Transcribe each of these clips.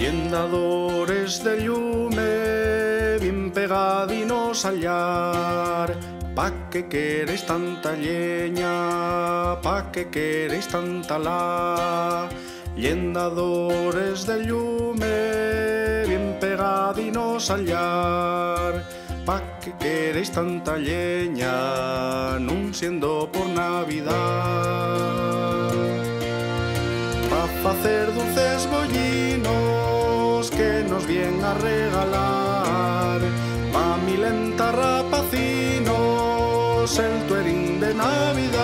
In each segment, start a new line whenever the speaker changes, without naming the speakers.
Llendadores de llume, bien pegadinos al llar. Pa' qué queréis tanta lleña, pa' qué queréis tanta la. Llendadores de llume, bien pegadinos al llar. Pa' qué queréis tanta lleña, nun siendo por Navidad. Pa' facer dulces bollinos que nos vien a regalar. Pa' milenta rapacinos el tuerín de Navidad.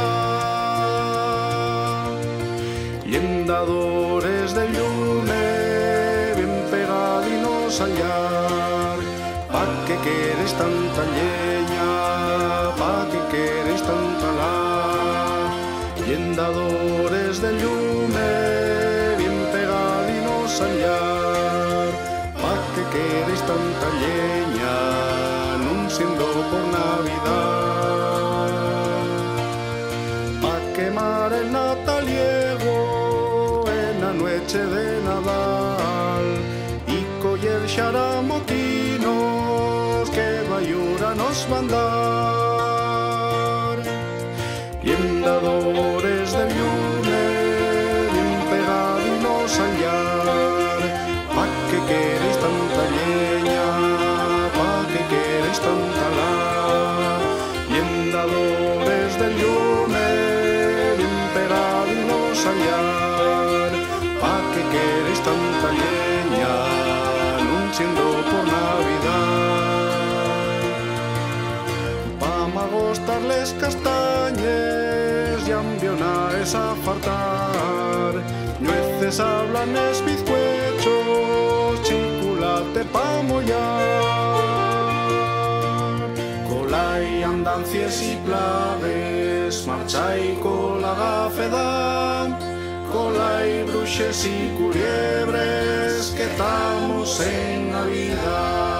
Llendadores de llume, bien pegadinos al llar. Pa' qué queréis tanta lleña, pa' qué queréis tanta la. Llendadores de llume, bien pegadinos al llar. Pa' qué queréis tanta lleña, nun siendo por Navidad. Pa' quemar el nataliego en la noche de Nadal y coller xaramoquinos que bayura nos van dar. Llendadores de llume, bien pegadinos al llar. Pa' qué queréis tanta lleña, pa' qué queréis tanta la. Llendadores de llume, bien pegadinos al llar. Pa' qué queréis tanta lleña, nun siendo por Navidad. Pa' magostarles castañes y ambionaes a fartar. Nueces, hablanes, bizcuechos, chiculate pa' mollar. Colai, andancias y claves, marchai con la gafeda. Colai, bruxes y culiebres, que estamos en Navidad.